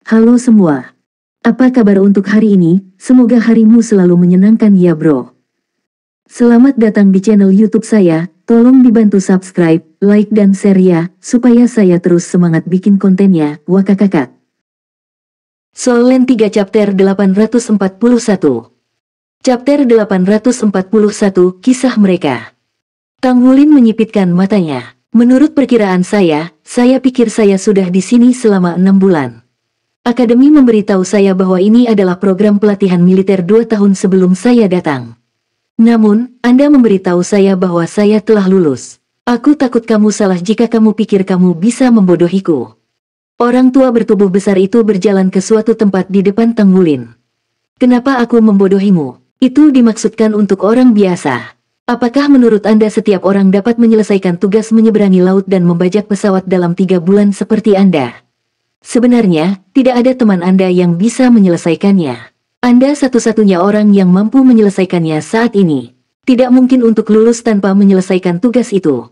Halo semua. Apa kabar untuk hari ini? Semoga harimu selalu menyenangkan ya bro. Selamat datang di channel YouTube saya. Tolong dibantu subscribe, like dan share ya, supaya saya terus semangat bikin kontennya. Wakakakak. Solen 3 chapter 841. Chapter 841, kisah mereka. Tanggulin menyipitkan matanya. Menurut perkiraan saya pikir saya sudah di sini selama 6 bulan. Akademi memberitahu saya bahwa ini adalah program pelatihan militer 2 tahun sebelum saya datang. Namun, Anda memberitahu saya bahwa saya telah lulus. Aku takut kamu salah jika kamu pikir kamu bisa membodohiku. Orang tua bertubuh besar itu berjalan ke suatu tempat di depan Tanggulin. Kenapa aku membodohimu? Itu dimaksudkan untuk orang biasa. Apakah menurut Anda setiap orang dapat menyelesaikan tugas menyeberangi laut dan membajak pesawat dalam 3 bulan seperti Anda? Sebenarnya, tidak ada teman Anda yang bisa menyelesaikannya. Anda satu-satunya orang yang mampu menyelesaikannya saat ini. Tidak mungkin untuk lulus tanpa menyelesaikan tugas itu.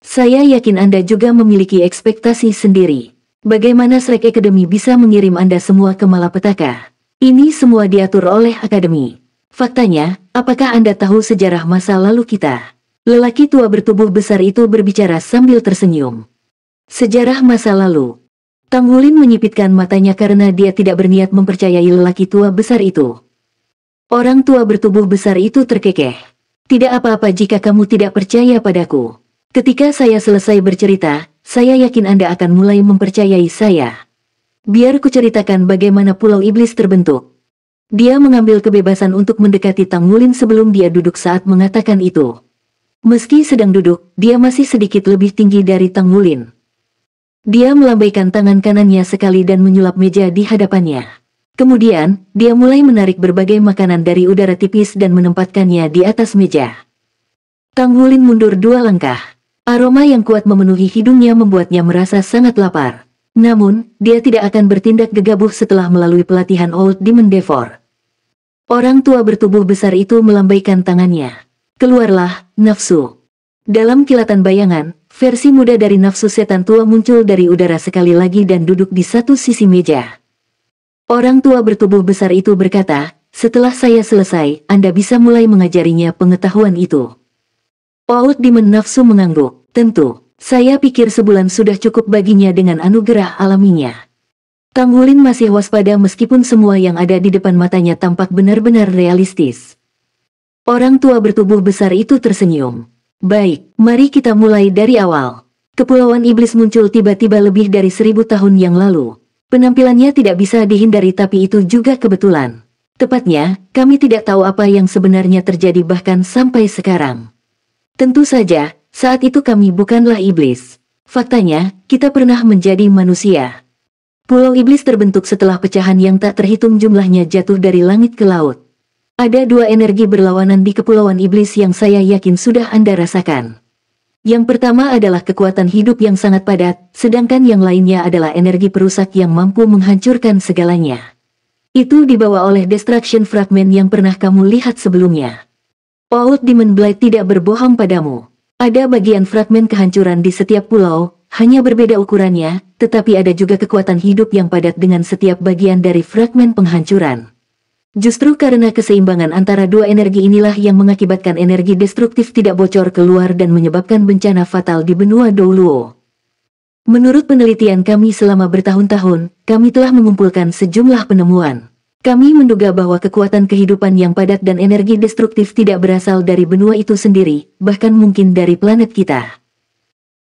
Saya yakin Anda juga memiliki ekspektasi sendiri. Bagaimana Shrek Academy bisa mengirim Anda semua ke malapetaka? Ini semua diatur oleh Akademi. Faktanya, apakah Anda tahu sejarah masa lalu kita? Lelaki tua bertubuh besar itu berbicara sambil tersenyum. Sejarah masa lalu. Tanggulin menyipitkan matanya karena dia tidak berniat mempercayai lelaki tua besar itu. Orang tua bertubuh besar itu terkekeh. Tidak apa-apa jika kamu tidak percaya padaku. Ketika saya selesai bercerita, saya yakin Anda akan mulai mempercayai saya. Biar kuceritakan bagaimana Pulau Iblis terbentuk. Dia mengambil kebebasan untuk mendekati Tanggulin sebelum dia duduk saat mengatakan itu. Meski sedang duduk, dia masih sedikit lebih tinggi dari Tanggulin. Dia melambaikan tangan kanannya sekali dan menyulap meja di hadapannya. Kemudian, dia mulai menarik berbagai makanan dari udara tipis dan menempatkannya di atas meja. Tanggulin mundur 2 langkah. Aroma yang kuat memenuhi hidungnya membuatnya merasa sangat lapar. Namun, dia tidak akan bertindak gegabah setelah melalui pelatihan Old Demon Devor. Orang tua bertubuh besar itu melambaikan tangannya. Keluarlah, nafsu. Dalam kilatan bayangan, versi muda dari nafsu setan tua muncul dari udara sekali lagi dan duduk di satu sisi meja. Orang tua bertubuh besar itu berkata, setelah saya selesai, Anda bisa mulai mengajarinya pengetahuan itu. Old Demon nafsu mengangguk. Tentu, saya pikir sebulan sudah cukup baginya dengan anugerah alaminya. Tanggulin masih waspada meskipun semua yang ada di depan matanya tampak benar-benar realistis. Orang tua bertubuh besar itu tersenyum. Baik, mari kita mulai dari awal. Kepulauan Iblis muncul tiba-tiba lebih dari 1000 tahun yang lalu. Penampilannya tidak bisa dihindari tapi itu juga kebetulan. Tepatnya, kami tidak tahu apa yang sebenarnya terjadi bahkan sampai sekarang. Tentu saja, saat itu kami bukanlah iblis. Faktanya, kita pernah menjadi manusia. Pulau Iblis terbentuk setelah pecahan yang tak terhitung jumlahnya jatuh dari langit ke laut. Ada 2 energi berlawanan di Kepulauan Iblis yang saya yakin sudah Anda rasakan. Yang pertama adalah kekuatan hidup yang sangat padat, sedangkan yang lainnya adalah energi perusak yang mampu menghancurkan segalanya. Itu dibawa oleh Destruction Fragment yang pernah kamu lihat sebelumnya. Old Demon Blade tidak berbohong padamu. Ada bagian fragmen kehancuran di setiap pulau, hanya berbeda ukurannya, tetapi ada juga kekuatan hidup yang padat dengan setiap bagian dari fragmen penghancuran. Justru karena keseimbangan antara 2 energi inilah yang mengakibatkan energi destruktif tidak bocor keluar dan menyebabkan bencana fatal di benua Douluo. Menurut penelitian kami selama bertahun-tahun, kami telah mengumpulkan sejumlah penemuan. Kami menduga bahwa kekuatan kehidupan yang padat dan energi destruktif tidak berasal dari benua itu sendiri, bahkan mungkin dari planet kita.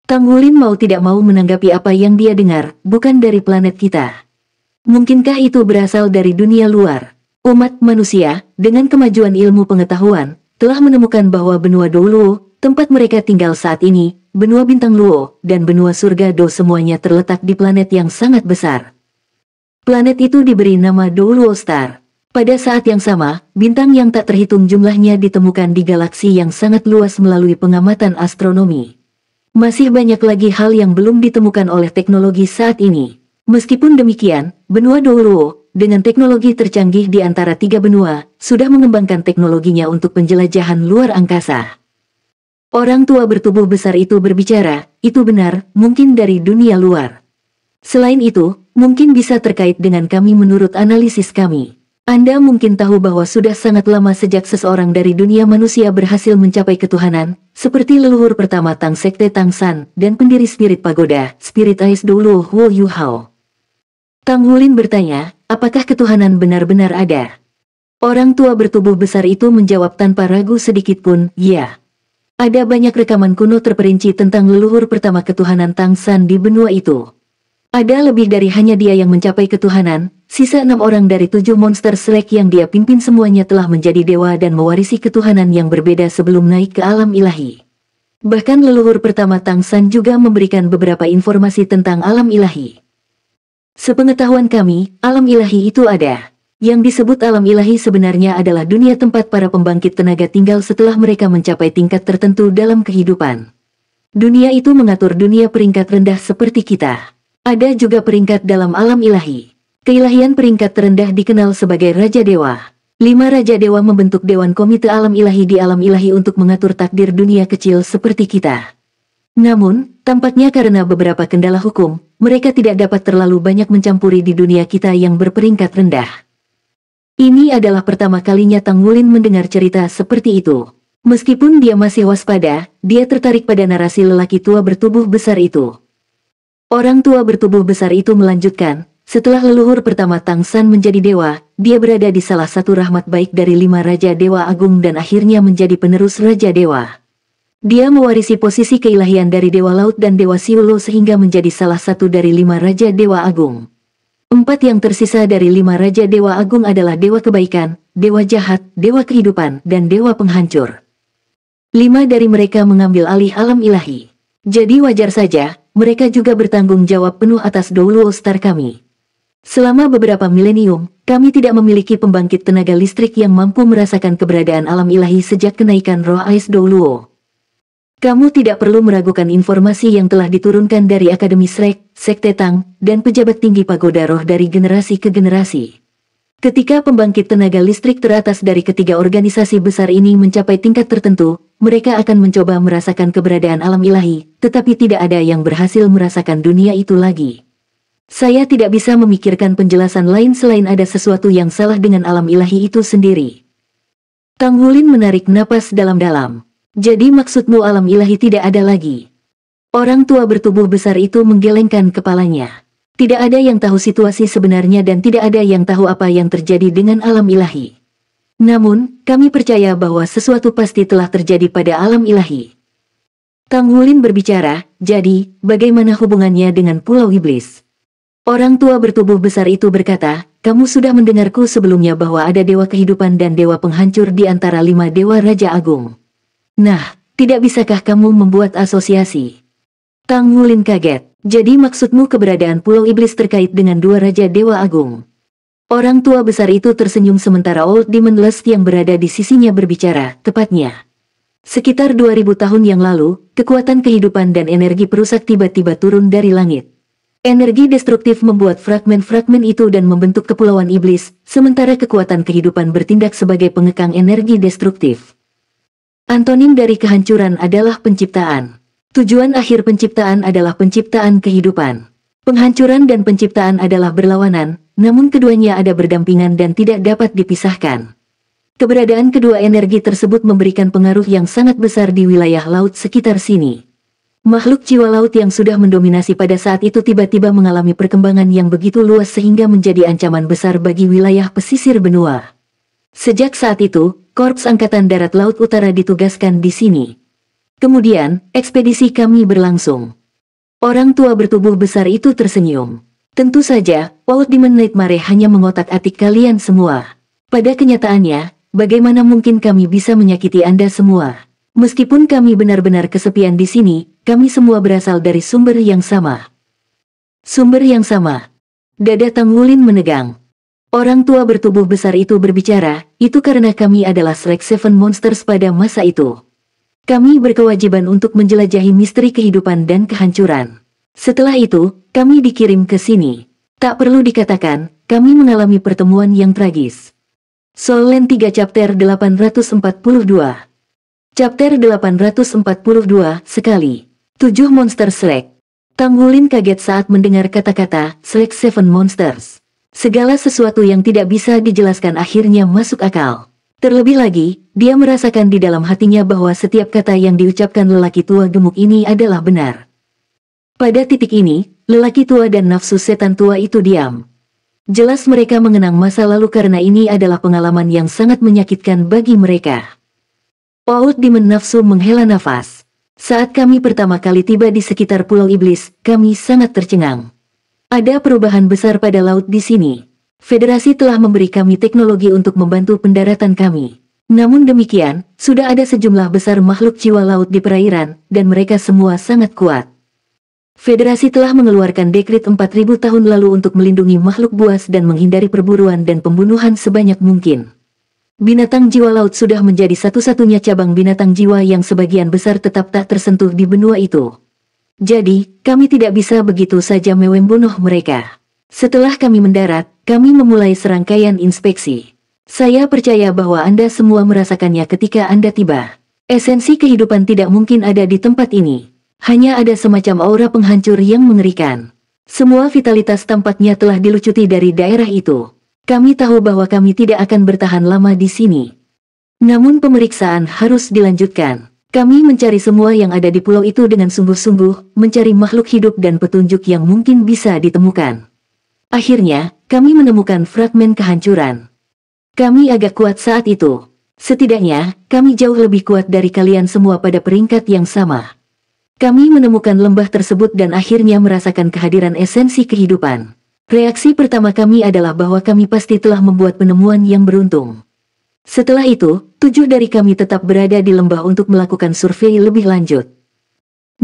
Tanggulin mau tidak mau menanggapi apa yang dia dengar, bukan dari planet kita. Mungkinkah itu berasal dari dunia luar? Umat manusia, dengan kemajuan ilmu pengetahuan, telah menemukan bahwa benua Douluo, tempat mereka tinggal saat ini, benua bintang Luo, dan benua surga Do semuanya terletak di planet yang sangat besar. Planet itu diberi nama Douluo Star. Pada saat yang sama, bintang yang tak terhitung jumlahnya ditemukan di galaksi yang sangat luas melalui pengamatan astronomi. Masih banyak lagi hal yang belum ditemukan oleh teknologi saat ini. Meskipun demikian, benua Douluo, dengan teknologi tercanggih di antara 3 benua, sudah mengembangkan teknologinya untuk penjelajahan luar angkasa. Orang tua bertubuh besar itu berbicara, itu benar, mungkin dari dunia luar. Selain itu, mungkin bisa terkait dengan kami menurut analisis kami. Anda mungkin tahu bahwa sudah sangat lama sejak seseorang dari dunia manusia berhasil mencapai ketuhanan, seperti leluhur pertama Tang Sekte Tang San, dan pendiri Spirit Pagoda, Spirit Ais Dulu Wu Yu Hao. Tang Wulin bertanya, apakah ketuhanan benar-benar ada? Orang tua bertubuh besar itu menjawab tanpa ragu sedikit pun, ya. Ada banyak rekaman kuno terperinci tentang leluhur pertama ketuhanan Tang San di benua itu. Ada lebih dari hanya dia yang mencapai ketuhanan, sisa 6 orang dari 7 monster Slack yang dia pimpin semuanya telah menjadi dewa dan mewarisi ketuhanan yang berbeda sebelum naik ke alam ilahi. Bahkan leluhur pertama Tang San juga memberikan beberapa informasi tentang alam ilahi. Sepengetahuan kami, alam ilahi itu ada. Yang disebut alam ilahi sebenarnya adalah dunia tempat para pembangkit tenaga tinggal setelah mereka mencapai tingkat tertentu dalam kehidupan. Dunia itu mengatur dunia peringkat rendah seperti kita. Ada juga peringkat dalam alam ilahi. Keilahian peringkat terendah dikenal sebagai Raja Dewa. 5 Raja Dewa membentuk Dewan Komite Alam Ilahi di alam ilahi untuk mengatur takdir dunia kecil seperti kita. Namun, tampaknya karena beberapa kendala hukum, mereka tidak dapat terlalu banyak mencampuri di dunia kita yang berperingkat rendah. Ini adalah pertama kalinya Tang Wulin mendengar cerita seperti itu. Meskipun dia masih waspada, dia tertarik pada narasi lelaki tua bertubuh besar itu. Orang tua bertubuh besar itu melanjutkan, setelah leluhur pertama Tang San menjadi dewa, dia berada di salah satu rahmat baik dari 5 Raja Dewa Agung dan akhirnya menjadi penerus Raja Dewa. Dia mewarisi posisi keilahian dari Dewa Laut dan Dewa Siulo sehingga menjadi salah satu dari 5 Raja Dewa Agung. 4 yang tersisa dari 5 Raja Dewa Agung adalah Dewa Kebaikan, Dewa Jahat, Dewa Kehidupan, dan Dewa Penghancur. 5 dari mereka mengambil alih alam ilahi. Jadi wajar saja, mereka juga bertanggung jawab penuh atas Douluo Star kami. Selama beberapa milenium, kami tidak memiliki pembangkit tenaga listrik yang mampu merasakan keberadaan alam ilahi sejak kenaikan roh Ais Douluo. Kamu tidak perlu meragukan informasi yang telah diturunkan dari Akademi Shrek, Sekte Tang, dan pejabat tinggi Pagoda Roh dari generasi ke generasi. Ketika pembangkit tenaga listrik teratas dari ketiga organisasi besar ini mencapai tingkat tertentu, mereka akan mencoba merasakan keberadaan alam ilahi, tetapi tidak ada yang berhasil merasakan dunia itu lagi. Saya tidak bisa memikirkan penjelasan lain selain ada sesuatu yang salah dengan alam ilahi itu sendiri. Tang Wulin menarik napas dalam-dalam. Jadi maksudmu alam ilahi tidak ada lagi? Orang tua bertubuh besar itu menggelengkan kepalanya. Tidak ada yang tahu situasi sebenarnya dan tidak ada yang tahu apa yang terjadi dengan alam ilahi. Namun, kami percaya bahwa sesuatu pasti telah terjadi pada alam ilahi. Tang Wulin berbicara, jadi, bagaimana hubungannya dengan Pulau Iblis? Orang tua bertubuh besar itu berkata, kamu sudah mendengarku sebelumnya bahwa ada Dewa Kehidupan dan Dewa Penghancur di antara 5 Dewa Raja Agung. Nah, tidak bisakah kamu membuat asosiasi? Tang Wulin kaget. Jadi maksudmu keberadaan Pulau Iblis terkait dengan 2 Raja Dewa Agung? Orang tua besar itu tersenyum sementara Old Demon Lust yang berada di sisinya berbicara, tepatnya. Sekitar 2000 tahun yang lalu, kekuatan kehidupan dan energi perusak tiba-tiba turun dari langit. Energi destruktif membuat fragmen-fragmen itu dan membentuk Kepulauan Iblis, sementara kekuatan kehidupan bertindak sebagai pengekang energi destruktif. Antonim dari kehancuran adalah penciptaan. Tujuan akhir penciptaan adalah penciptaan kehidupan. Penghancuran dan penciptaan adalah berlawanan, namun keduanya ada berdampingan dan tidak dapat dipisahkan. Keberadaan kedua energi tersebut memberikan pengaruh yang sangat besar di wilayah laut sekitar sini. Makhluk jiwa laut yang sudah mendominasi pada saat itu tiba-tiba mengalami perkembangan yang begitu luas sehingga menjadi ancaman besar bagi wilayah pesisir benua. Sejak saat itu, Korps Angkatan Darat Laut Utara ditugaskan di sini. Kemudian, ekspedisi kami berlangsung. Orang tua bertubuh besar itu tersenyum. Tentu saja, Old Demon Nightmare hanya mengotak-atik kalian semua. Pada kenyataannya, bagaimana mungkin kami bisa menyakiti Anda semua? Meskipun kami benar-benar kesepian di sini, kami semua berasal dari sumber yang sama. Sumber yang sama. Dada Tang Wulin menegang. Orang tua bertubuh besar itu berbicara, itu karena kami adalah Shrek Seven Monsters pada masa itu. Kami berkewajiban untuk menjelajahi misteri kehidupan dan kehancuran. Setelah itu, kami dikirim ke sini. Tak perlu dikatakan, kami mengalami pertemuan yang tragis. Soul Land 3 Chapter 842. Chapter 842, sekali. 7 Monster Shrek. Tang Wulin kaget saat mendengar kata-kata Select Seven Monsters. Segala sesuatu yang tidak bisa dijelaskan akhirnya masuk akal. Terlebih lagi, dia merasakan di dalam hatinya bahwa setiap kata yang diucapkan lelaki tua gemuk ini adalah benar. Pada titik ini, lelaki tua dan nafsu setan tua itu diam. Jelas mereka mengenang masa lalu karena ini adalah pengalaman yang sangat menyakitkan bagi mereka. Paut Demon nafsu menghela nafas. Saat kami pertama kali tiba di sekitar Pulau Iblis, kami sangat tercengang. Ada perubahan besar pada laut di sini. Federasi telah memberi kami teknologi untuk membantu pendaratan kami. Namun demikian, sudah ada sejumlah besar makhluk jiwa laut di perairan, dan mereka semua sangat kuat. Federasi telah mengeluarkan dekret 4000 tahun lalu untuk melindungi makhluk buas dan menghindari perburuan dan pembunuhan sebanyak mungkin. Binatang jiwa laut sudah menjadi satu-satunya cabang binatang jiwa yang sebagian besar tetap tak tersentuh di benua itu. Jadi, kami tidak bisa begitu saja membunuh mereka. Setelah kami mendarat, kami memulai serangkaian inspeksi. Saya percaya bahwa Anda semua merasakannya ketika Anda tiba. Esensi kehidupan tidak mungkin ada di tempat ini. Hanya ada semacam aura penghancur yang mengerikan. Semua vitalitas tampaknya telah dilucuti dari daerah itu. Kami tahu bahwa kami tidak akan bertahan lama di sini. Namun pemeriksaan harus dilanjutkan. Kami mencari semua yang ada di pulau itu dengan sungguh-sungguh, mencari makhluk hidup dan petunjuk yang mungkin bisa ditemukan. Akhirnya, kami menemukan fragmen kehancuran. Kami agak kuat saat itu. Setidaknya, kami jauh lebih kuat dari kalian semua pada peringkat yang sama. Kami menemukan lembah tersebut dan akhirnya merasakan kehadiran esensi kehidupan. Reaksi pertama kami adalah bahwa kami pasti telah membuat penemuan yang beruntung. Setelah itu, 7 dari kami tetap berada di lembah untuk melakukan survei lebih lanjut.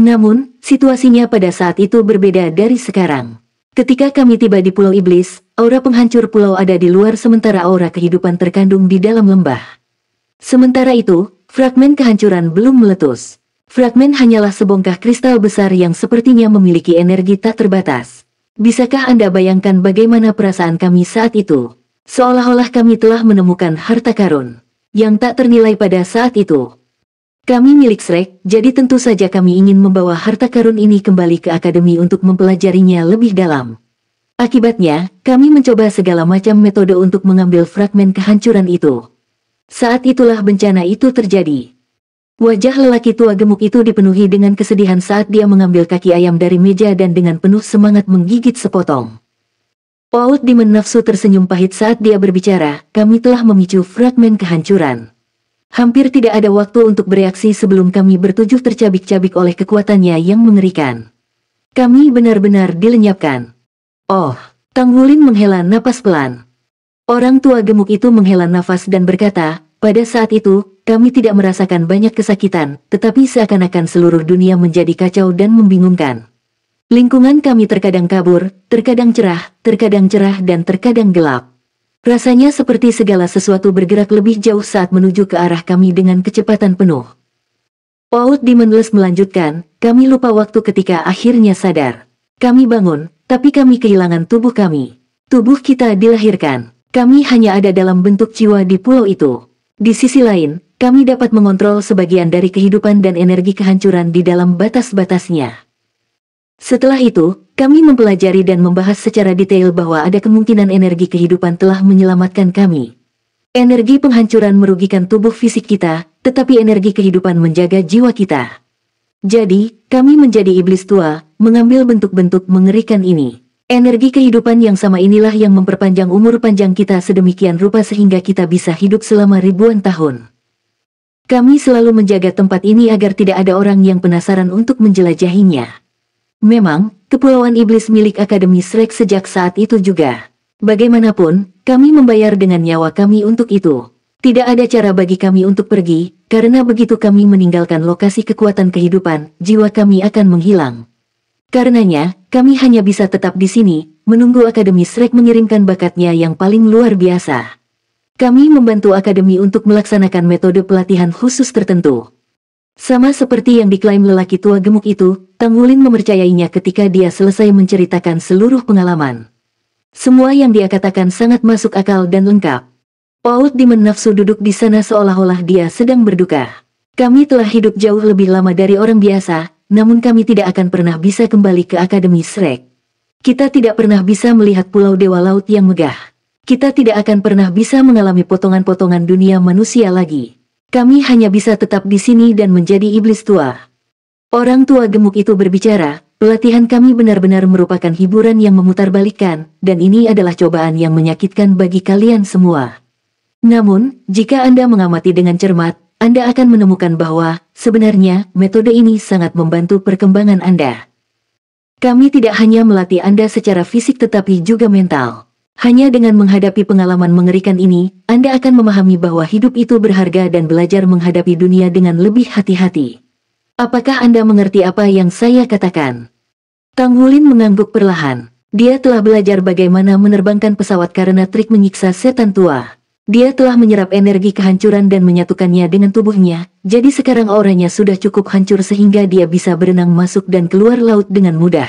Namun, situasinya pada saat itu berbeda dari sekarang. Ketika kami tiba di Pulau Iblis, aura penghancur pulau ada di luar sementara aura kehidupan terkandung di dalam lembah. Sementara itu, fragmen kehancuran belum meletus. Fragmen hanyalah sebongkah kristal besar yang sepertinya memiliki energi tak terbatas. Bisakah Anda bayangkan bagaimana perasaan kami saat itu? Seolah-olah kami telah menemukan harta karun yang tak ternilai pada saat itu. Kami milik Shrek, jadi tentu saja kami ingin membawa harta karun ini kembali ke akademi untuk mempelajarinya lebih dalam. Akibatnya, kami mencoba segala macam metode untuk mengambil fragmen kehancuran itu. Saat itulah bencana itu terjadi. Wajah lelaki tua gemuk itu dipenuhi dengan kesedihan saat dia mengambil kaki ayam dari meja dan dengan penuh semangat menggigit sepotong. Paut Demon nafsu tersenyum pahit saat dia berbicara, kami telah memicu fragmen kehancuran. Hampir tidak ada waktu untuk bereaksi sebelum kami bertujuh tercabik-cabik oleh kekuatannya yang mengerikan. Kami benar-benar dilenyapkan. Oh, Tang Wulin menghela napas pelan. Orang tua gemuk itu menghela nafas dan berkata, pada saat itu, kami tidak merasakan banyak kesakitan, tetapi seakan-akan seluruh dunia menjadi kacau dan membingungkan. Lingkungan kami terkadang kabur, terkadang cerah, dan terkadang gelap. Rasanya seperti segala sesuatu bergerak lebih jauh saat menuju ke arah kami dengan kecepatan penuh. Paut Demon melanjutkan, kami lupa waktu ketika akhirnya sadar. Kami bangun, tapi kami kehilangan tubuh kami. Tubuh kita dilahirkan. Kami hanya ada dalam bentuk jiwa di pulau itu. Di sisi lain, kami dapat mengontrol sebagian dari kehidupan dan energi kehancuran di dalam batas-batasnya. Setelah itu, kami mempelajari dan membahas secara detail bahwa ada kemungkinan energi kehidupan telah menyelamatkan kami. Energi penghancuran merugikan tubuh fisik kita, tetapi energi kehidupan menjaga jiwa kita. Jadi, kami menjadi iblis tua, mengambil bentuk-bentuk mengerikan ini. Energi kehidupan yang sama inilah yang memperpanjang umur panjang kita sedemikian rupa sehingga kita bisa hidup selama ribuan tahun. Kami selalu menjaga tempat ini agar tidak ada orang yang penasaran untuk menjelajahinya. Memang, Kepulauan Iblis milik Akademi Shrek sejak saat itu juga. Bagaimanapun, kami membayar dengan nyawa kami untuk itu. Tidak ada cara bagi kami untuk pergi, karena begitu kami meninggalkan lokasi kekuatan kehidupan, jiwa kami akan menghilang. Karenanya, kami hanya bisa tetap di sini, menunggu Akademi Shrek mengirimkan bakatnya yang paling luar biasa. Kami membantu Akademi untuk melaksanakan metode pelatihan khusus tertentu. Sama seperti yang diklaim lelaki tua gemuk itu, Tang Wulin mempercayainya ketika dia selesai menceritakan seluruh pengalaman. Semua yang dia katakan sangat masuk akal dan lengkap. Paut Demon nafsu duduk di sana seolah-olah dia sedang berduka. Kami telah hidup jauh lebih lama dari orang biasa, namun kami tidak akan pernah bisa kembali ke Akademi Shrek. Kita tidak pernah bisa melihat Pulau Dewa Laut yang megah. Kita tidak akan pernah bisa mengalami potongan-potongan dunia manusia lagi. Kami hanya bisa tetap di sini dan menjadi iblis tua. Orang tua gemuk itu berbicara, pelatihan kami benar-benar merupakan hiburan yang memutarbalikkan, dan ini adalah cobaan yang menyakitkan bagi kalian semua. Namun, jika Anda mengamati dengan cermat, Anda akan menemukan bahwa, sebenarnya, metode ini sangat membantu perkembangan Anda. Kami tidak hanya melatih Anda secara fisik tetapi juga mental. Hanya dengan menghadapi pengalaman mengerikan ini, Anda akan memahami bahwa hidup itu berharga dan belajar menghadapi dunia dengan lebih hati-hati. Apakah Anda mengerti apa yang saya katakan? Tang Wulin mengangguk perlahan. Dia telah belajar bagaimana menerbangkan pesawat karena trik menyiksa setan tua. Dia telah menyerap energi kehancuran dan menyatukannya dengan tubuhnya, jadi sekarang auranya sudah cukup hancur sehingga dia bisa berenang masuk dan keluar laut dengan mudah.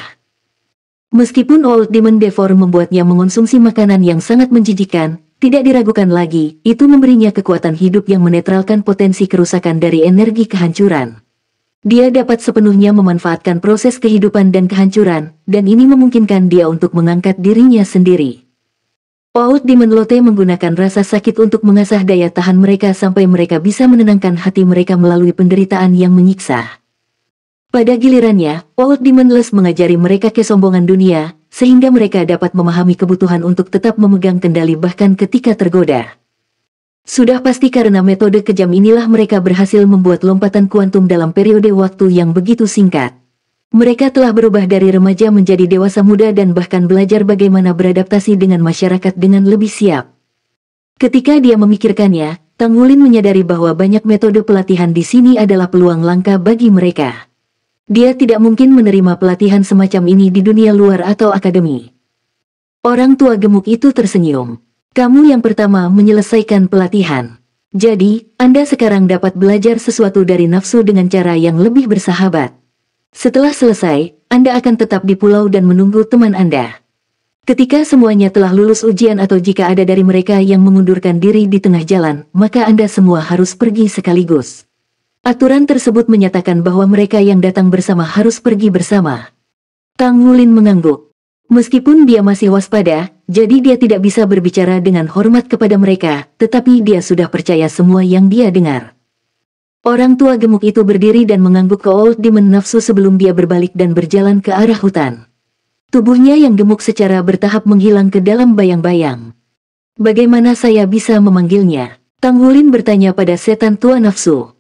Meskipun Old Demon Devor membuatnya mengonsumsi makanan yang sangat menjijikan, tidak diragukan lagi, itu memberinya kekuatan hidup yang menetralkan potensi kerusakan dari energi kehancuran. Dia dapat sepenuhnya memanfaatkan proses kehidupan dan kehancuran, dan ini memungkinkan dia untuk mengangkat dirinya sendiri. Old Demon Lotte menggunakan rasa sakit untuk mengasah daya tahan mereka sampai mereka bisa menenangkan hati mereka melalui penderitaan yang menyiksa. Pada gilirannya, Old Demon Les mengajari mereka kesombongan dunia, sehingga mereka dapat memahami kebutuhan untuk tetap memegang kendali bahkan ketika tergoda. Sudah pasti karena metode kejam inilah mereka berhasil membuat lompatan kuantum dalam periode waktu yang begitu singkat. Mereka telah berubah dari remaja menjadi dewasa muda dan bahkan belajar bagaimana beradaptasi dengan masyarakat dengan lebih siap. Ketika dia memikirkannya, Tang Wulin menyadari bahwa banyak metode pelatihan di sini adalah peluang langka bagi mereka. Dia tidak mungkin menerima pelatihan semacam ini di dunia luar atau akademi. Orang tua gemuk itu tersenyum. Kamu yang pertama menyelesaikan pelatihan. Jadi, Anda sekarang dapat belajar sesuatu dari nafsu dengan cara yang lebih bersahabat. Setelah selesai, Anda akan tetap di pulau dan menunggu teman Anda. Ketika semuanya telah lulus ujian atau jika ada dari mereka yang mengundurkan diri di tengah jalan, maka Anda semua harus pergi sekaligus. Aturan tersebut menyatakan bahwa mereka yang datang bersama harus pergi bersama. Tang Wulin mengangguk. Meskipun dia masih waspada, jadi dia tidak bisa berbicara dengan hormat kepada mereka, tetapi dia sudah percaya semua yang dia dengar. Orang tua gemuk itu berdiri dan mengangguk ke Old Demon Nafsu sebelum dia berbalik dan berjalan ke arah hutan. Tubuhnya yang gemuk secara bertahap menghilang ke dalam bayang-bayang. Bagaimana saya bisa memanggilnya? Tang Wulin bertanya pada setan tua nafsu.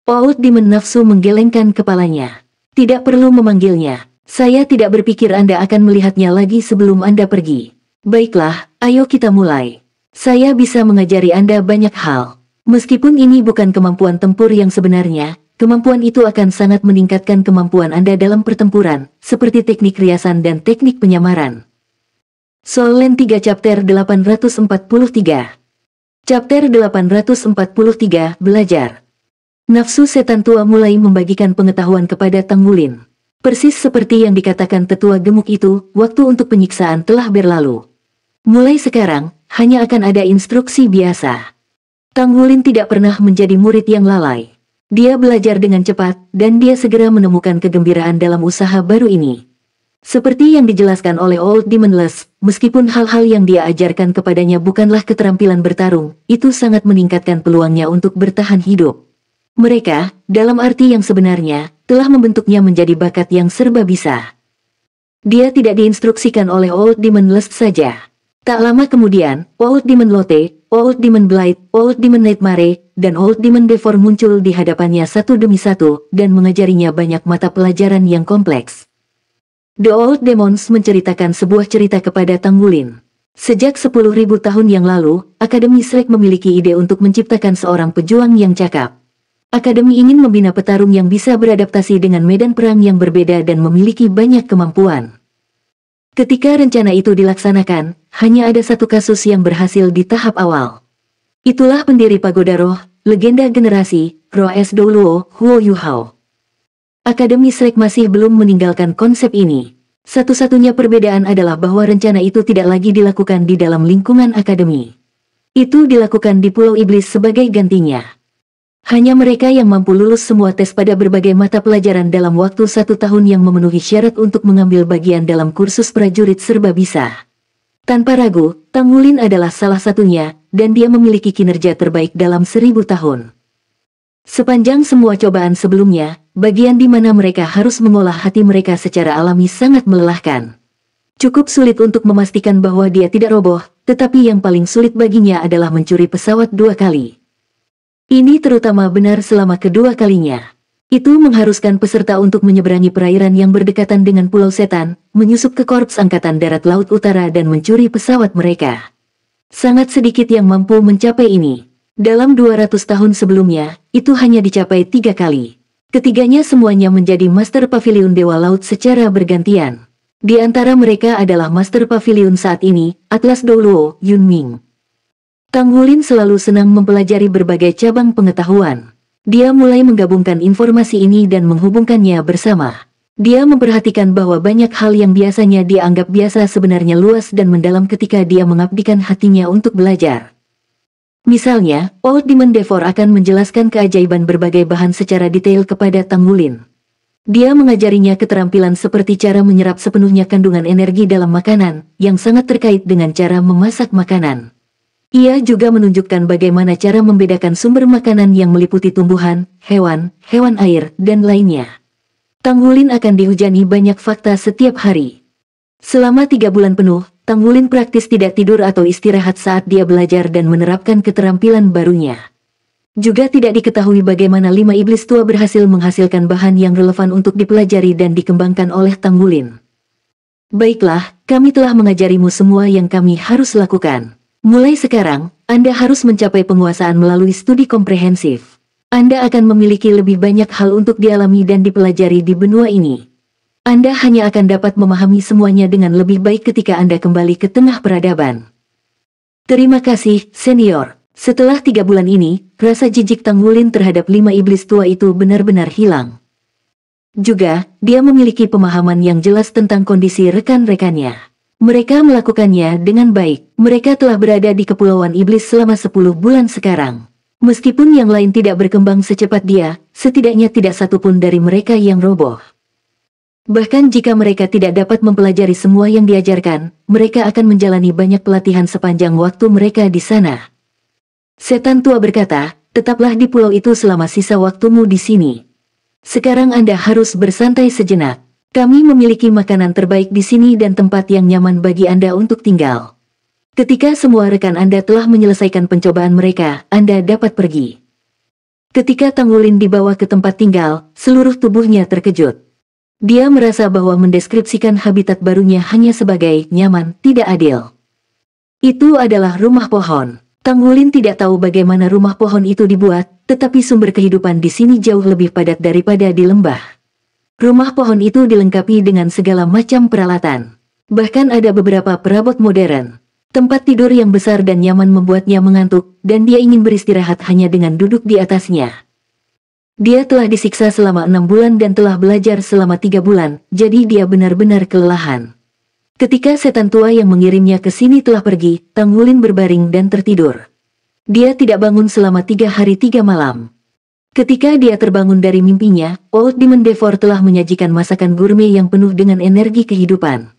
Old Demon Nafsu menggelengkan kepalanya. Tidak perlu memanggilnya. Saya tidak berpikir Anda akan melihatnya lagi sebelum Anda pergi. Baiklah, ayo kita mulai. Saya bisa mengajari Anda banyak hal. Meskipun ini bukan kemampuan tempur yang sebenarnya, kemampuan itu akan sangat meningkatkan kemampuan Anda dalam pertempuran, seperti teknik riasan dan teknik penyamaran. Soul Land 3 Chapter 843. Chapter 843, Belajar. Nafsu setan tua mulai membagikan pengetahuan kepada Tang Wulin. Persis seperti yang dikatakan tetua gemuk itu, waktu untuk penyiksaan telah berlalu. Mulai sekarang, hanya akan ada instruksi biasa. Tang Wulin tidak pernah menjadi murid yang lalai. Dia belajar dengan cepat, dan dia segera menemukan kegembiraan dalam usaha baru ini. Seperti yang dijelaskan oleh Old Demon Les, meskipun hal-hal yang dia ajarkan kepadanya bukanlah keterampilan bertarung, itu sangat meningkatkan peluangnya untuk bertahan hidup. Mereka, dalam arti yang sebenarnya, telah membentuknya menjadi bakat yang serba bisa. Dia tidak diinstruksikan oleh Old Demon Les saja. Tak lama kemudian, Old Demon Lotte, Old Demon Blight, Old Demon Nightmare, dan Old Demon Devor muncul di hadapannya satu demi satu, dan mengajarinya banyak mata pelajaran yang kompleks. The Old Demons menceritakan sebuah cerita kepada Tang Wulin. Sejak 10.000 tahun yang lalu, Akademi Shrek memiliki ide untuk menciptakan seorang pejuang yang cakap. Akademi ingin membina petarung yang bisa beradaptasi dengan medan perang yang berbeda dan memiliki banyak kemampuan. Ketika rencana itu dilaksanakan, hanya ada satu kasus yang berhasil di tahap awal. Itulah pendiri Pagoda Roh, legenda generasi, Roh Es Doulo, Huo Yuhao. Akademi Shrek masih belum meninggalkan konsep ini. Satu-satunya perbedaan adalah bahwa rencana itu tidak lagi dilakukan di dalam lingkungan akademi. Itu dilakukan di Pulau Iblis sebagai gantinya. Hanya mereka yang mampu lulus semua tes pada berbagai mata pelajaran dalam waktu 1 tahun yang memenuhi syarat untuk mengambil bagian dalam kursus prajurit serba bisa. Tanpa ragu, Tang Wulin adalah salah satunya, dan dia memiliki kinerja terbaik dalam 1000 tahun. Sepanjang semua cobaan sebelumnya, bagian di mana mereka harus mengolah hati mereka secara alami sangat melelahkan. Cukup sulit untuk memastikan bahwa dia tidak roboh, tetapi yang paling sulit baginya adalah mencuri pesawat 2 kali. Ini terutama benar selama kedua kalinya. Itu mengharuskan peserta untuk menyeberangi perairan yang berdekatan dengan Pulau Setan, menyusup ke Korps Angkatan Darat Laut Utara dan mencuri pesawat mereka. Sangat sedikit yang mampu mencapai ini. Dalam 200 tahun sebelumnya, itu hanya dicapai 3 kali. Ketiganya semuanya menjadi Master Pavilion Dewa Laut secara bergantian. Di antara mereka adalah Master Pavilion saat ini, Atlas Douluo, Yunming. Tang Wulin selalu senang mempelajari berbagai cabang pengetahuan. Dia mulai menggabungkan informasi ini dan menghubungkannya bersama. Dia memperhatikan bahwa banyak hal yang biasanya dia anggap biasa sebenarnya luas dan mendalam ketika dia mengabdikan hatinya untuk belajar. Misalnya, Old Demon Devor akan menjelaskan keajaiban berbagai bahan secara detail kepada Tang Wulin. Dia mengajarinya keterampilan seperti cara menyerap sepenuhnya kandungan energi dalam makanan, yang sangat terkait dengan cara memasak makanan. Ia juga menunjukkan bagaimana cara membedakan sumber makanan yang meliputi tumbuhan, hewan air, dan lainnya. Tang Wulin akan dihujani banyak fakta setiap hari. Selama 3 bulan penuh, Tang Wulin praktis tidak tidur atau istirahat saat dia belajar dan menerapkan keterampilan barunya. Juga tidak diketahui bagaimana 5 iblis tua berhasil menghasilkan bahan yang relevan untuk dipelajari dan dikembangkan oleh Tang Wulin. Baiklah, kami telah mengajarimu semua yang kami harus lakukan. Mulai sekarang, Anda harus mencapai penguasaan melalui studi komprehensif. Anda akan memiliki lebih banyak hal untuk dialami dan dipelajari di benua ini. Anda hanya akan dapat memahami semuanya dengan lebih baik ketika Anda kembali ke tengah peradaban. Terima kasih, senior. Setelah 3 bulan ini, rasa jijik Tang Wulin terhadap 5 iblis tua itu benar-benar hilang. Juga, dia memiliki pemahaman yang jelas tentang kondisi rekan-rekannya. Mereka melakukannya dengan baik. Mereka telah berada di Kepulauan Iblis selama 10 bulan sekarang. Meskipun yang lain tidak berkembang secepat dia, setidaknya tidak satupun dari mereka yang roboh. Bahkan jika mereka tidak dapat mempelajari semua yang diajarkan, mereka akan menjalani banyak pelatihan sepanjang waktu mereka di sana. Setan tua berkata, tetaplah di pulau itu selama sisa waktumu di sini. Sekarang Anda harus bersantai sejenak. Kami memiliki makanan terbaik di sini dan tempat yang nyaman bagi Anda untuk tinggal. Ketika semua rekan Anda telah menyelesaikan pencobaan mereka, Anda dapat pergi. Ketika Tang Wulin dibawa ke tempat tinggal, seluruh tubuhnya terkejut. Dia merasa bahwa mendeskripsikan habitat barunya hanya sebagai nyaman, tidak adil. Itu adalah rumah pohon. Tang Wulin tidak tahu bagaimana rumah pohon itu dibuat, tetapi sumber kehidupan di sini jauh lebih padat daripada di lembah. Rumah pohon itu dilengkapi dengan segala macam peralatan. Bahkan ada beberapa perabot modern. Tempat tidur yang besar dan nyaman membuatnya mengantuk, dan dia ingin beristirahat hanya dengan duduk di atasnya. Dia telah disiksa selama 6 bulan dan telah belajar selama 3 bulan, jadi dia benar-benar kelelahan. Ketika setan tua yang mengirimnya ke sini telah pergi, Tang Wulin berbaring dan tertidur. Dia tidak bangun selama 3 hari 3 malam. Ketika dia terbangun dari mimpinya, Old Demon Devor telah menyajikan masakan gourmet yang penuh dengan energi kehidupan.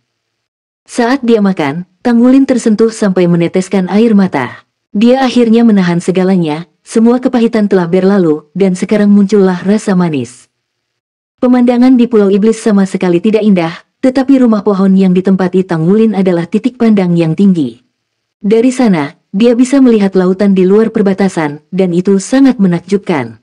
Saat dia makan, Tang Wulin tersentuh sampai meneteskan air mata. Dia akhirnya menahan segalanya, semua kepahitan telah berlalu, dan sekarang muncullah rasa manis. Pemandangan di Pulau Iblis sama sekali tidak indah, tetapi rumah pohon yang ditempati Tang Wulin adalah titik pandang yang tinggi. Dari sana, dia bisa melihat lautan di luar perbatasan, dan itu sangat menakjubkan.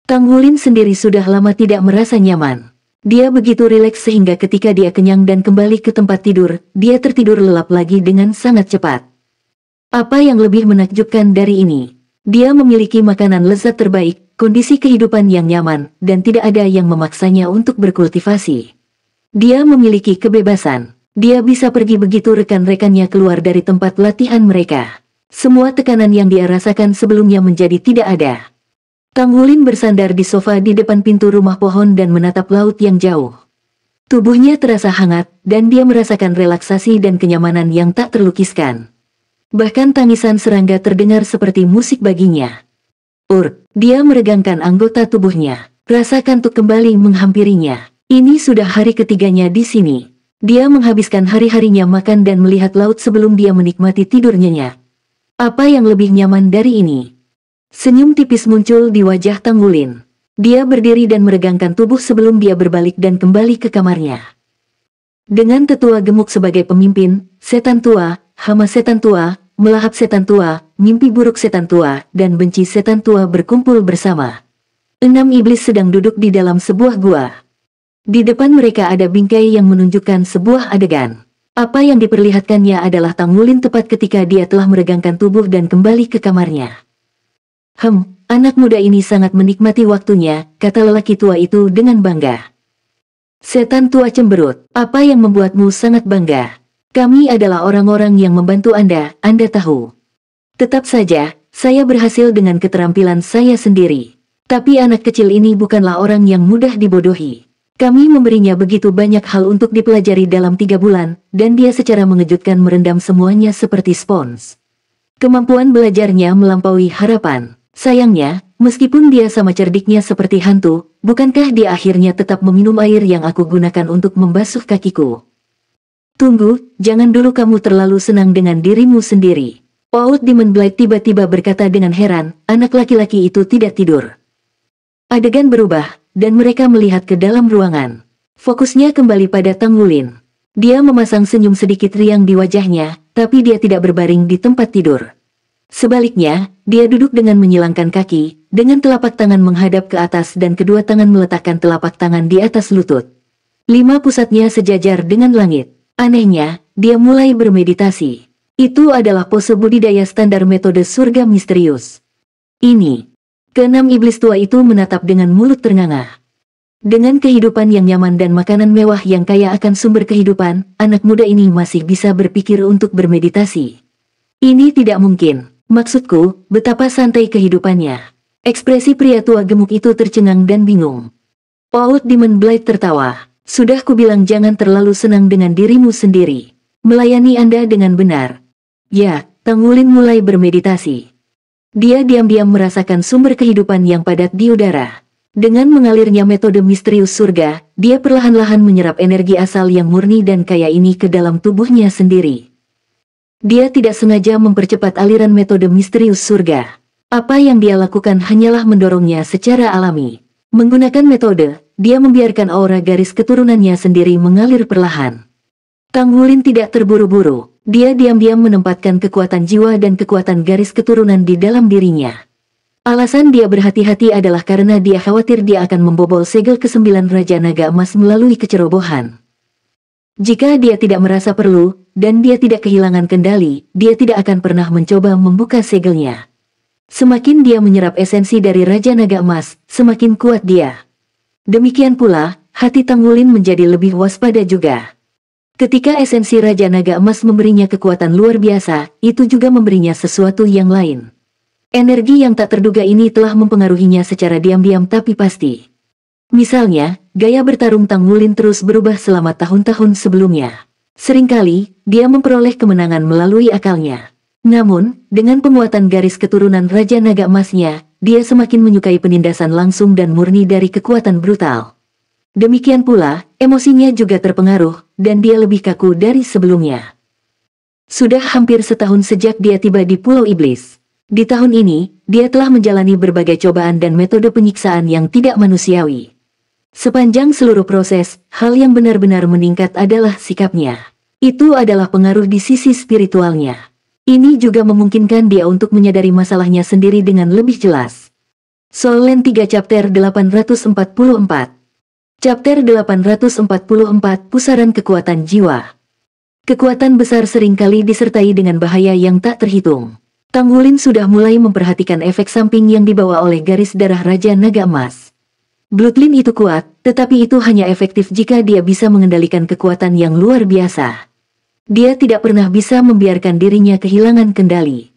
Tang Wulin sendiri sudah lama tidak merasa nyaman. Dia begitu rileks sehingga ketika dia kenyang dan kembali ke tempat tidur, dia tertidur lelap lagi dengan sangat cepat. Apa yang lebih menakjubkan dari ini? Dia memiliki makanan lezat terbaik, kondisi kehidupan yang nyaman, dan tidak ada yang memaksanya untuk berkultivasi. Dia memiliki kebebasan. Dia bisa pergi begitu rekan-rekannya keluar dari tempat latihan mereka. Semua tekanan yang dia rasakan sebelumnya menjadi tidak ada. Tang Wulin bersandar di sofa di depan pintu rumah pohon dan menatap laut yang jauh. Tubuhnya terasa hangat, dan dia merasakan relaksasi dan kenyamanan yang tak terlukiskan. Bahkan tangisan serangga terdengar seperti musik baginya. Dia meregangkan anggota tubuhnya. Rasa kantuk kembali menghampirinya. Ini sudah hari ketiganya di sini. Dia menghabiskan hari-harinya makan dan melihat laut sebelum dia menikmati tidur nyenyak. Apa yang lebih nyaman dari ini? Senyum tipis muncul di wajah Tanggulin. Dia berdiri dan meregangkan tubuh sebelum dia berbalik dan kembali ke kamarnya. Dengan tetua gemuk sebagai pemimpin, setan tua, hama setan tua, melahap setan tua, mimpi buruk setan tua, dan benci setan tua berkumpul bersama. 6 iblis sedang duduk di dalam sebuah gua. Di depan mereka ada bingkai yang menunjukkan sebuah adegan. Apa yang diperlihatkannya adalah Tanggulin tepat ketika dia telah meregangkan tubuh dan kembali ke kamarnya. Anak muda ini sangat menikmati waktunya, kata lelaki tua itu dengan bangga. Setan tua cemberut, apa yang membuatmu sangat bangga? Kami adalah orang-orang yang membantu Anda tahu. Tetap saja, saya berhasil dengan keterampilan saya sendiri. Tapi anak kecil ini bukanlah orang yang mudah dibodohi. Kami memberinya begitu banyak hal untuk dipelajari dalam 3 bulan, dan dia secara mengejutkan merendam semuanya seperti spons. Kemampuan belajarnya melampaui harapan. Sayangnya, meskipun dia sama cerdiknya seperti hantu, bukankah dia akhirnya tetap meminum air yang aku gunakan untuk membasuh kakiku? Tunggu, jangan dulu, kamu terlalu senang dengan dirimu sendiri. Old Demon Blight tiba-tiba berkata dengan heran, anak laki-laki itu tidak tidur. Adegan berubah, dan mereka melihat ke dalam ruangan. Fokusnya kembali pada Tanggulin. Dia memasang senyum sedikit riang di wajahnya, tapi dia tidak berbaring di tempat tidur. Sebaliknya, dia duduk dengan menyilangkan kaki, dengan telapak tangan menghadap ke atas dan kedua tangan meletakkan telapak tangan di atas lutut. 5 pusatnya sejajar dengan langit. Anehnya, dia mulai bermeditasi. Itu adalah pose budidaya standar metode surga misterius. Ini. Ke-6 iblis tua itu menatap dengan mulut ternganga. Dengan kehidupan yang nyaman dan makanan mewah yang kaya akan sumber kehidupan, anak muda ini masih bisa berpikir untuk bermeditasi. Ini tidak mungkin. Maksudku, betapa santai kehidupannya. Ekspresi pria tua gemuk itu tercengang dan bingung. Old Demon Blight tertawa. Sudah kubilang jangan terlalu senang dengan dirimu sendiri. Melayani Anda dengan benar. Ya, Tanggulin mulai bermeditasi. Dia diam-diam merasakan sumber kehidupan yang padat di udara. Dengan mengalirnya metode misterius surga, dia perlahan-lahan menyerap energi asal yang murni dan kaya ini ke dalam tubuhnya sendiri. Dia tidak sengaja mempercepat aliran metode misterius surga. Apa yang dia lakukan hanyalah mendorongnya secara alami. Menggunakan metode, dia membiarkan aura garis keturunannya sendiri mengalir perlahan. Tanggulin tidak terburu-buru. Dia diam-diam menempatkan kekuatan jiwa dan kekuatan garis keturunan di dalam dirinya. Alasan dia berhati-hati adalah karena dia khawatir dia akan membobol segel ke-9 Raja Naga Emas melalui kecerobohan. Jika dia tidak merasa perlu, dan dia tidak kehilangan kendali, dia tidak akan pernah mencoba membuka segelnya. Semakin dia menyerap esensi dari Raja Naga Emas, semakin kuat dia. Demikian pula, hati Tanggulin menjadi lebih waspada juga. Ketika esensi Raja Naga Emas memberinya kekuatan luar biasa, itu juga memberinya sesuatu yang lain. Energi yang tak terduga ini telah mempengaruhinya secara diam-diam tapi pasti. Misalnya, gaya bertarung Tanggulin terus berubah selama tahun-tahun sebelumnya. Seringkali, dia memperoleh kemenangan melalui akalnya. Namun, dengan penguatan garis keturunan Raja Naga Emasnya, dia semakin menyukai penindasan langsung dan murni dari kekuatan brutal. Demikian pula, emosinya juga terpengaruh, dan dia lebih kaku dari sebelumnya. Sudah hampir setahun sejak dia tiba di Pulau Iblis. Di tahun ini, dia telah menjalani berbagai cobaan dan metode penyiksaan yang tidak manusiawi. Sepanjang seluruh proses, hal yang benar-benar meningkat adalah sikapnya. Itu adalah pengaruh di sisi spiritualnya. Ini juga memungkinkan dia untuk menyadari masalahnya sendiri dengan lebih jelas. Soul Land 3 Chapter 844. Chapter 844 Pusaran Kekuatan Jiwa. Kekuatan besar seringkali disertai dengan bahaya yang tak terhitung. Tanggulin sudah mulai memperhatikan efek samping yang dibawa oleh garis darah Raja Naga Emas. Bloodline itu kuat, tetapi itu hanya efektif jika dia bisa mengendalikan kekuatan yang luar biasa. Dia tidak pernah bisa membiarkan dirinya kehilangan kendali.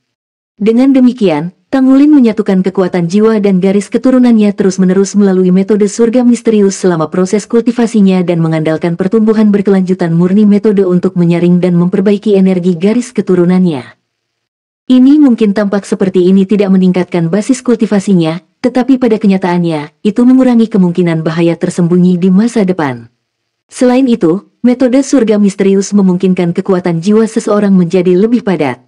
Dengan demikian, Tanggulin menyatukan kekuatan jiwa dan garis keturunannya terus-menerus melalui metode surga misterius selama proses kultivasinya dan mengandalkan pertumbuhan berkelanjutan murni metode untuk menyaring dan memperbaiki energi garis keturunannya. Ini mungkin tampak seperti ini tidak meningkatkan basis kultivasinya, tetapi pada kenyataannya, itu mengurangi kemungkinan bahaya tersembunyi di masa depan. Selain itu, metode surga misterius memungkinkan kekuatan jiwa seseorang menjadi lebih padat.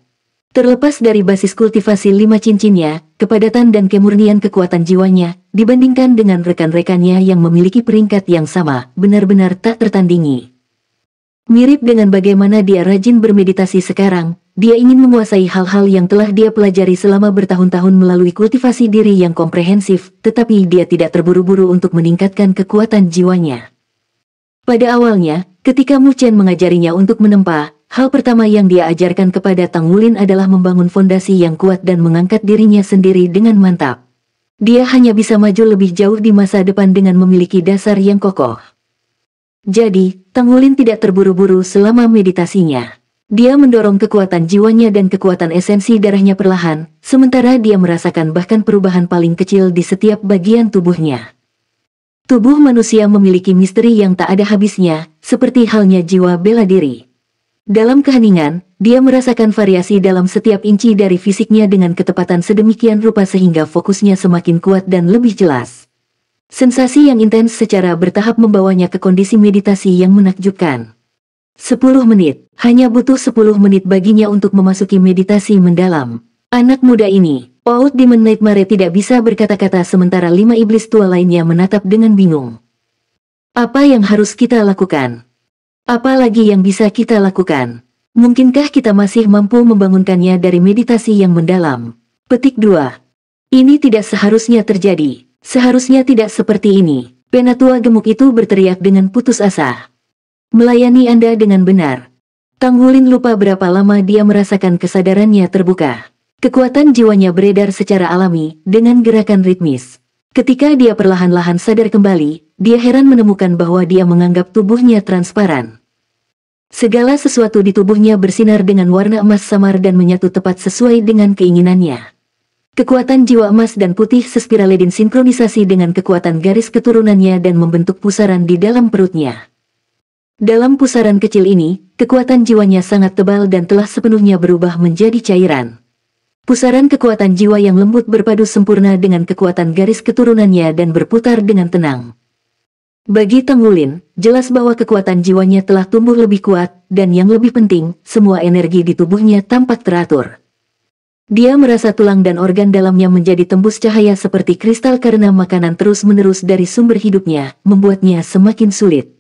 Terlepas dari basis kultivasi 5 cincinnya, kepadatan dan kemurnian kekuatan jiwanya, dibandingkan dengan rekan-rekannya yang memiliki peringkat yang sama, benar-benar tak tertandingi. Mirip dengan bagaimana dia rajin bermeditasi sekarang, dia ingin menguasai hal-hal yang telah dia pelajari selama bertahun-tahun melalui kultivasi diri yang komprehensif, tetapi dia tidak terburu-buru untuk meningkatkan kekuatan jiwanya. Pada awalnya, ketika Mu Chen mengajarinya untuk menempa, hal pertama yang dia ajarkan kepada Tang Wulin adalah membangun fondasi yang kuat dan mengangkat dirinya sendiri dengan mantap. Dia hanya bisa maju lebih jauh di masa depan dengan memiliki dasar yang kokoh. Jadi, Tang Wulin tidak terburu-buru selama meditasinya. Dia mendorong kekuatan jiwanya dan kekuatan esensi darahnya perlahan, sementara dia merasakan bahkan perubahan paling kecil di setiap bagian tubuhnya. Tubuh manusia memiliki misteri yang tak ada habisnya, seperti halnya jiwa bela diri. Dalam keheningan, dia merasakan variasi dalam setiap inci dari fisiknya dengan ketepatan sedemikian rupa sehingga fokusnya semakin kuat dan lebih jelas. Sensasi yang intens secara bertahap membawanya ke kondisi meditasi yang menakjubkan. 10 menit, hanya butuh 10 menit baginya untuk memasuki meditasi mendalam. Anak muda ini, Old Demon Nightmare tidak bisa berkata-kata sementara 5 iblis tua lainnya menatap dengan bingung. Apa yang harus kita lakukan? Apa lagi yang bisa kita lakukan? Mungkinkah kita masih mampu membangunkannya dari meditasi yang mendalam? Petik 2. Ini tidak seharusnya terjadi. Seharusnya tidak seperti ini. Penatua gemuk itu berteriak dengan putus asa. Melayani Anda dengan benar. Tang Wulin lupa berapa lama dia merasakan kesadarannya terbuka. Kekuatan jiwanya beredar secara alami, dengan gerakan ritmis. Ketika dia perlahan-lahan sadar kembali, dia heran menemukan bahwa dia menganggap tubuhnya transparan. Segala sesuatu di tubuhnya bersinar dengan warna emas samar dan menyatu tepat sesuai dengan keinginannya. Kekuatan jiwa emas dan putih sespiraledin sinkronisasi dengan kekuatan garis keturunannya dan membentuk pusaran di dalam perutnya. Dalam pusaran kecil ini, kekuatan jiwanya sangat tebal dan telah sepenuhnya berubah menjadi cairan. Pusaran kekuatan jiwa yang lembut berpadu sempurna dengan kekuatan garis keturunannya dan berputar dengan tenang. Bagi Tang Wulin, jelas bahwa kekuatan jiwanya telah tumbuh lebih kuat, dan yang lebih penting, semua energi di tubuhnya tampak teratur. Dia merasa tulang dan organ dalamnya menjadi tembus cahaya seperti kristal karena makanan terus-menerus dari sumber hidupnya, membuatnya semakin sulit.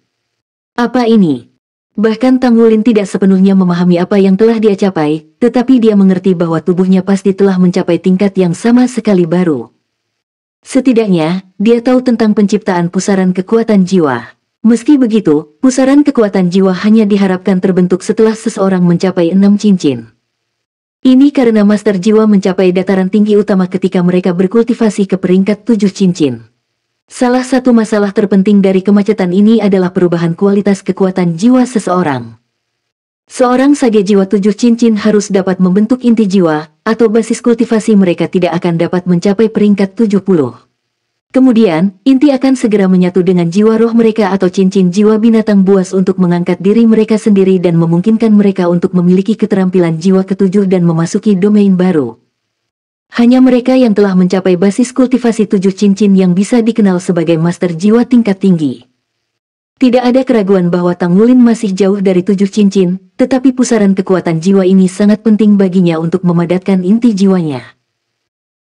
Apa ini? Bahkan Tang Wulin tidak sepenuhnya memahami apa yang telah dia capai, tetapi dia mengerti bahwa tubuhnya pasti telah mencapai tingkat yang sama sekali baru. Setidaknya, dia tahu tentang penciptaan pusaran kekuatan jiwa. Meski begitu, pusaran kekuatan jiwa hanya diharapkan terbentuk setelah seseorang mencapai 6 cincin. Ini karena master jiwa mencapai dataran tinggi utama ketika mereka berkultivasi ke peringkat 7 cincin. Salah satu masalah terpenting dari kemacetan ini adalah perubahan kualitas kekuatan jiwa seseorang. Seorang sage jiwa 7 cincin harus dapat membentuk inti jiwa, atau basis kultivasi mereka tidak akan dapat mencapai peringkat 70. Kemudian, inti akan segera menyatu dengan jiwa roh mereka atau cincin jiwa binatang buas untuk mengangkat diri mereka sendiri dan memungkinkan mereka untuk memiliki keterampilan jiwa ketujuh dan memasuki domain baru. Hanya mereka yang telah mencapai basis kultivasi 7 cincin yang bisa dikenal sebagai master jiwa tingkat tinggi. Tidak ada keraguan bahwa Tang Wulin masih jauh dari 7 cincin, tetapi pusaran kekuatan jiwa ini sangat penting baginya untuk memadatkan inti jiwanya.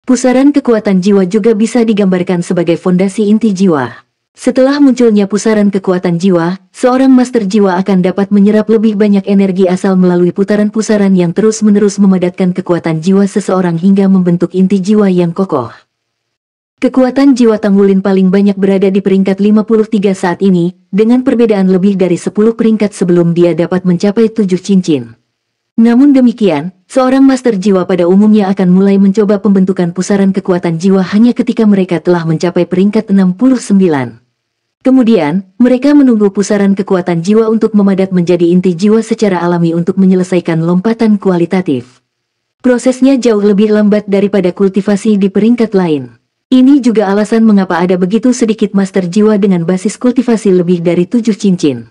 Pusaran kekuatan jiwa juga bisa digambarkan sebagai fondasi inti jiwa. Setelah munculnya pusaran kekuatan jiwa, seorang master jiwa akan dapat menyerap lebih banyak energi asal melalui putaran pusaran yang terus-menerus memadatkan kekuatan jiwa seseorang hingga membentuk inti jiwa yang kokoh. Kekuatan jiwa Tang Wulin paling banyak berada di peringkat 53 saat ini, dengan perbedaan lebih dari 10 peringkat sebelum dia dapat mencapai 7 cincin. Namun demikian, seorang master jiwa pada umumnya akan mulai mencoba pembentukan pusaran kekuatan jiwa hanya ketika mereka telah mencapai peringkat 69. Kemudian, mereka menunggu pusaran kekuatan jiwa untuk memadat menjadi inti jiwa secara alami untuk menyelesaikan lompatan kualitatif. Prosesnya jauh lebih lambat daripada kultivasi di peringkat lain. Ini juga alasan mengapa ada begitu sedikit master jiwa dengan basis kultivasi lebih dari 7 cincin.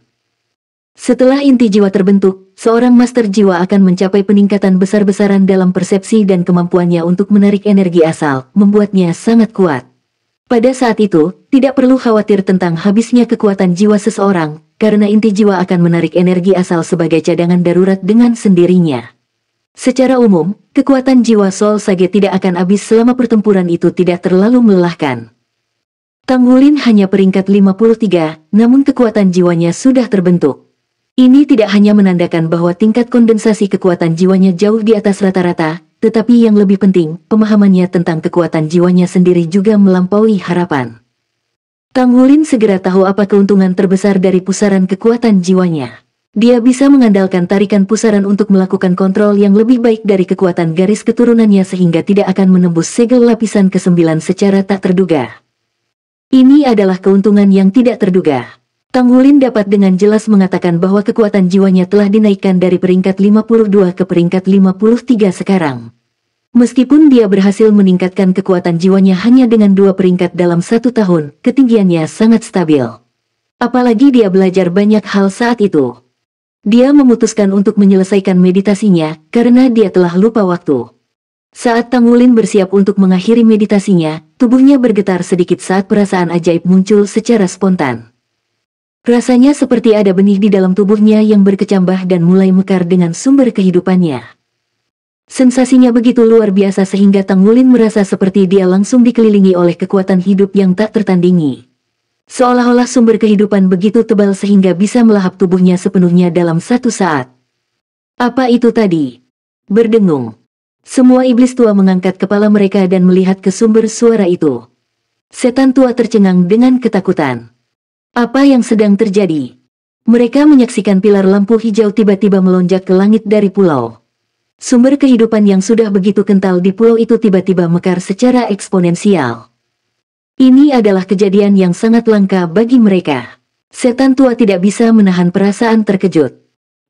Setelah inti jiwa terbentuk, seorang master jiwa akan mencapai peningkatan besar-besaran dalam persepsi dan kemampuannya untuk menarik energi asal, membuatnya sangat kuat. Pada saat itu, tidak perlu khawatir tentang habisnya kekuatan jiwa seseorang, karena inti jiwa akan menarik energi asal sebagai cadangan darurat dengan sendirinya. Secara umum, kekuatan jiwa Soul Sage tidak akan habis selama pertempuran itu tidak terlalu melelahkan. Tanggulin hanya peringkat 53, namun kekuatan jiwanya sudah terbentuk. Ini tidak hanya menandakan bahwa tingkat kondensasi kekuatan jiwanya jauh di atas rata-rata, tetapi yang lebih penting, pemahamannya tentang kekuatan jiwanya sendiri juga melampaui harapan. Tanggulin segera tahu apa keuntungan terbesar dari pusaran kekuatan jiwanya. Dia bisa mengandalkan tarikan pusaran untuk melakukan kontrol yang lebih baik dari kekuatan garis keturunannya sehingga tidak akan menembus segel lapisan ke-9 secara tak terduga. Ini adalah keuntungan yang tidak terduga. Tanggulin dapat dengan jelas mengatakan bahwa kekuatan jiwanya telah dinaikkan dari peringkat 52 ke peringkat 53 sekarang. Meskipun dia berhasil meningkatkan kekuatan jiwanya hanya dengan 2 peringkat dalam 1 tahun, ketinggiannya sangat stabil. Apalagi dia belajar banyak hal saat itu. Dia memutuskan untuk menyelesaikan meditasinya, karena dia telah lupa waktu. Saat Tanggulin bersiap untuk mengakhiri meditasinya, tubuhnya bergetar sedikit saat perasaan ajaib muncul secara spontan. Rasanya seperti ada benih di dalam tubuhnya yang berkecambah dan mulai mekar dengan sumber kehidupannya. Sensasinya begitu luar biasa sehingga Tanggulin merasa seperti dia langsung dikelilingi oleh kekuatan hidup yang tak tertandingi. Seolah-olah sumber kehidupan begitu tebal sehingga bisa melahap tubuhnya sepenuhnya dalam satu saat. Apa itu tadi? Berdengung. Semua iblis tua mengangkat kepala mereka dan melihat ke sumber suara itu. Setan tua tercengang dengan ketakutan. Apa yang sedang terjadi? Mereka menyaksikan pilar lampu hijau tiba-tiba melonjak ke langit dari pulau. Sumber kehidupan yang sudah begitu kental di pulau itu tiba-tiba mekar secara eksponensial. Ini adalah kejadian yang sangat langka bagi mereka. Setan tua tidak bisa menahan perasaan terkejut.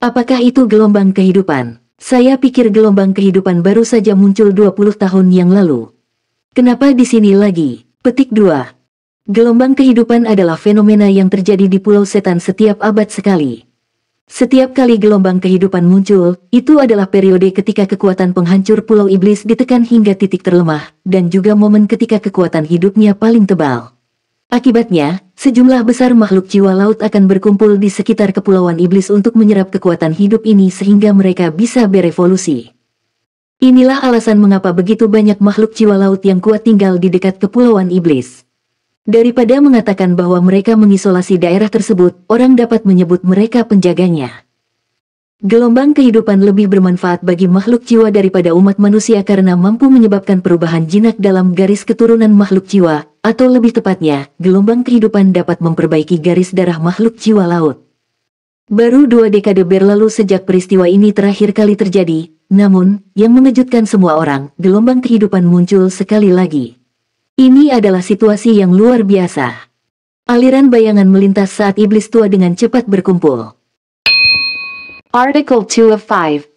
Apakah itu gelombang kehidupan? Saya pikir gelombang kehidupan baru saja muncul 20 tahun yang lalu. Kenapa di sini lagi? Petik 2. Gelombang kehidupan adalah fenomena yang terjadi di Pulau Setan setiap abad sekali. Setiap kali gelombang kehidupan muncul, itu adalah periode ketika kekuatan penghancur Pulau Iblis ditekan hingga titik terlemah, dan juga momen ketika kekuatan hidupnya paling tebal. Akibatnya, sejumlah besar makhluk jiwa laut akan berkumpul di sekitar Kepulauan Iblis untuk menyerap kekuatan hidup ini sehingga mereka bisa berevolusi. Inilah alasan mengapa begitu banyak makhluk jiwa laut yang kuat tinggal di dekat Kepulauan Iblis. Daripada mengatakan bahwa mereka mengisolasi daerah tersebut, orang dapat menyebut mereka penjaganya. Gelombang kehidupan lebih bermanfaat bagi makhluk jiwa daripada umat manusia karena mampu menyebabkan perubahan jinak dalam garis keturunan makhluk jiwa, atau lebih tepatnya, gelombang kehidupan dapat memperbaiki garis darah makhluk jiwa laut. Baru 2 dekade berlalu sejak peristiwa ini terakhir kali terjadi, namun, yang mengejutkan semua orang, gelombang kehidupan muncul sekali lagi. Ini adalah situasi yang luar biasa. Aliran bayangan melintas saat iblis tua dengan cepat berkumpul. Article 2 of 5.